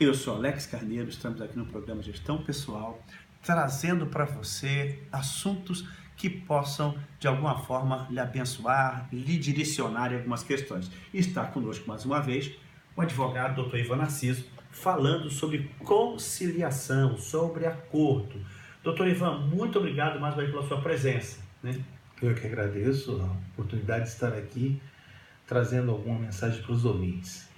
Eu sou Alex Carneiro, estamos aqui no programa Gestão Pessoal, trazendo para você assuntos que possam, de alguma forma, lhe abençoar, lhe direcionar em algumas questões. E está conosco, mais uma vez, o advogado Dr. Ivan Narciso, falando sobre conciliação, sobre acordo. Doutor Ivan, muito obrigado mais uma vez pela sua presença, né? Eu que agradeço a oportunidade de estar aqui, trazendo alguma mensagem para os ouvintes.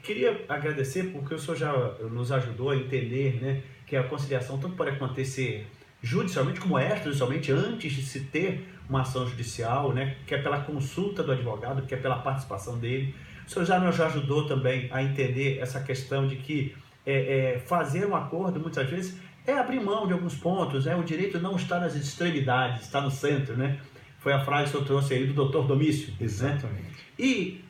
Queria agradecer porque o senhor já nos ajudou a entender, né, que a conciliação tanto pode acontecer judicialmente como extrajudicialmente antes de se ter uma ação judicial, né, que é pela consulta do advogado, que é pela participação dele. O senhor já nos ajudou também a entender essa questão de que fazer um acordo muitas vezes é abrir mão de alguns pontos, o direito não está nas extremidades, está no centro, né? Foi a frase que o senhor trouxe aí do Dr. Domício. Exatamente. Né? E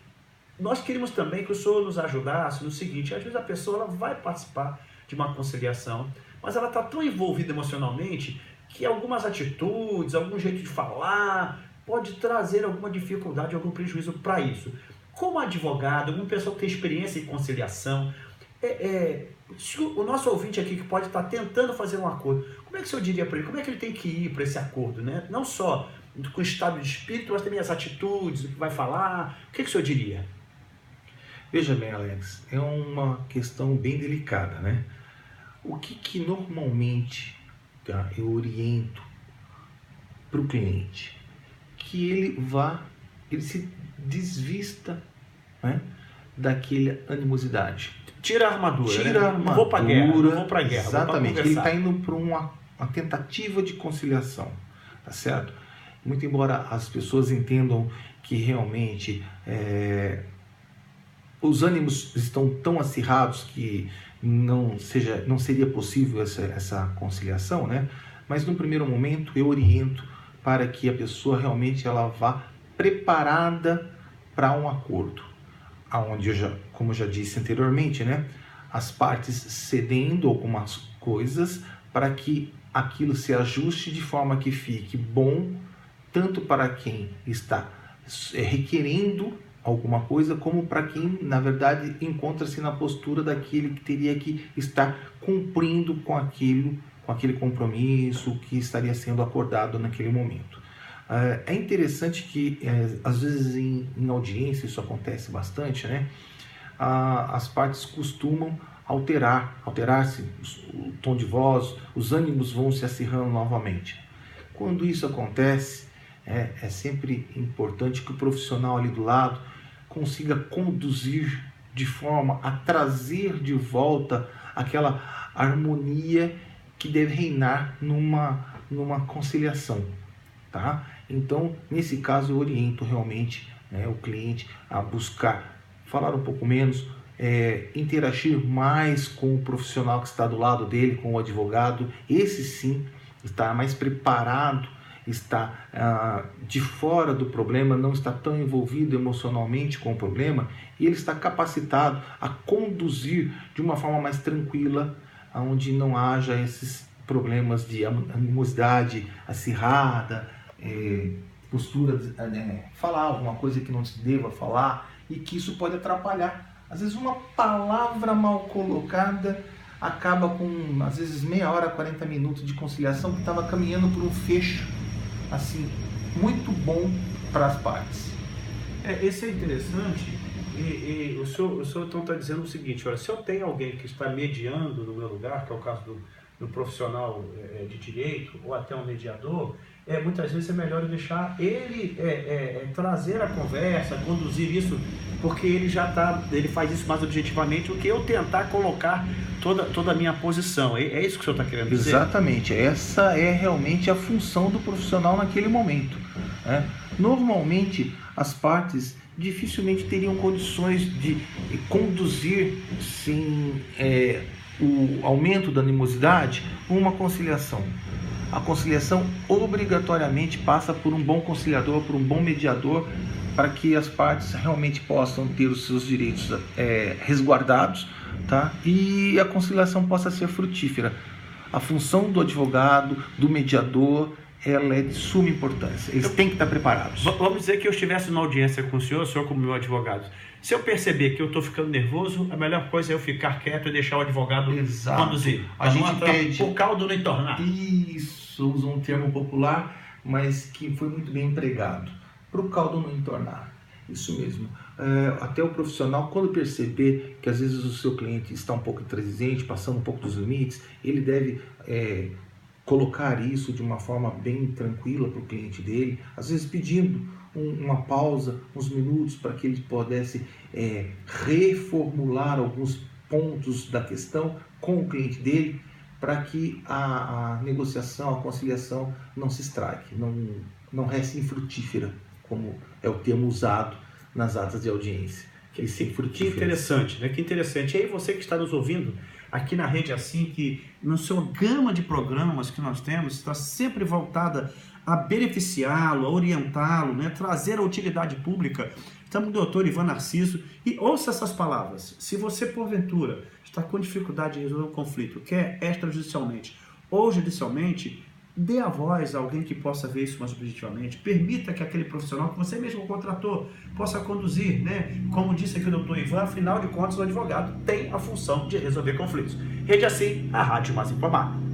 nós queríamos também que o senhor nos ajudasse no seguinte: às vezes a pessoa ela vai participar de uma conciliação, mas ela está tão envolvida emocionalmente que algumas atitudes, algum jeito de falar, pode trazer alguma dificuldade, algum prejuízo para isso. Como advogado, alguma pessoa que tem experiência em conciliação, se o nosso ouvinte aqui que pode estar tentando fazer um acordo, como é que o senhor diria para ele? Como é que ele tem que ir para esse acordo, né? Não só com o estado de espírito, mas também as atitudes, o que vai falar. O que o senhor diria? Veja bem, Alex, é uma questão bem delicada, né? O que normalmente eu oriento para o cliente? Que ele se desvista, né, daquela animosidade. Tira a armadura, Tira a armadura. Não vou para guerra, não vou para guerra. Exatamente, ele está indo para uma tentativa de conciliação, tá certo? Muito embora as pessoas entendam que realmente os ânimos estão tão acirrados que não seria possível essa conciliação, né? Mas no primeiro momento eu oriento para que a pessoa realmente ela vá preparada para um acordo, aonde como eu já disse anteriormente, né? As partes cedendo algumas coisas para que aquilo se ajuste de forma que fique bom tanto para quem está requerendo alguma coisa, como para quem, na verdade, encontra-se na postura daquele que teria que estar cumprindo com aquele compromisso que estaria sendo acordado naquele momento. É interessante que, às vezes, em audiência, isso acontece bastante, né? As partes costumam alterar-se o tom de voz, os ânimos vão se acirrando novamente. Quando isso acontece, é sempre importante que o profissional ali do lado consiga conduzir de forma a trazer de volta aquela harmonia que deve reinar numa conciliação, tá? Então, nesse caso, eu oriento realmente o cliente a buscar falar um pouco menos, interagir mais com o profissional que está do lado dele, com o advogado. Esse sim está mais preparado, está de fora do problema, não está tão envolvido emocionalmente com o problema, e ele está capacitado a conduzir de uma forma mais tranquila, onde não haja esses problemas de animosidade acirrada, postura de falar alguma coisa que não se deva falar, e que isso pode atrapalhar. Às vezes uma palavra mal colocada acaba com, às vezes, meia hora, 40 minutos de conciliação que estava caminhando por um fecho assim, muito bom para as partes. Isso é interessante, e o senhor então está dizendo o seguinte: olha, se eu tenho alguém que está mediando no meu lugar, que é o caso do profissional de direito, ou até um mediador, muitas vezes é melhor eu deixar ele trazer a conversa, conduzir isso, porque ele faz isso mais objetivamente do que eu tentar colocar toda a minha posição. É isso que o senhor está querendo dizer? Exatamente, essa é realmente a função do profissional naquele momento, né? Normalmente as partes dificilmente teriam condições de conduzir sem o aumento da animosidade uma conciliação. A conciliação obrigatoriamente passa por um bom conciliador, por um bom mediador, para que as partes realmente possam ter os seus direitos resguardados, tá? E a conciliação possa ser frutífera. A função do advogado, do mediador, ela é de suma importância. Eles têm que estar preparados. Vamos dizer que eu estivesse numa audiência com o senhor como meu advogado. Se eu perceber que eu estou ficando nervoso, a melhor coisa é eu ficar quieto e deixar o advogado conduzir. A gente pede... O caldo não entornar. Isso, usa um termo popular, mas que foi muito bem empregado. Para o caldo não entornar. Isso mesmo. Até o profissional, quando perceber que às vezes o seu cliente está um pouco intransigente, passando um pouco dos limites, ele deve colocar isso de uma forma bem tranquila para o cliente dele, às vezes pedindo uma pausa, uns minutos, para que ele pudesse reformular alguns pontos da questão com o cliente dele, para que a negociação, a conciliação não se estrague, não reste infrutífera, como é o termo usado nas atas de audiência. Que interessante, né? Que interessante. E aí você que está nos ouvindo aqui na Rede Assim, que na sua gama de programas que nós temos, está sempre voltada a beneficiá-lo, a orientá-lo, né? Trazer a utilidade pública. Estamos com o doutor Ivan Narciso e ouça essas palavras. Se você, porventura, está com dificuldade de resolver um conflito, quer extrajudicialmente ou judicialmente, dê a voz a alguém que possa ver isso mais objetivamente. Permita que aquele profissional que você mesmo contratou possa conduzir, né? Como disse aqui o doutor Ivan, afinal de contas, o advogado tem a função de resolver conflitos. Rede Assim, a rádio mais informada.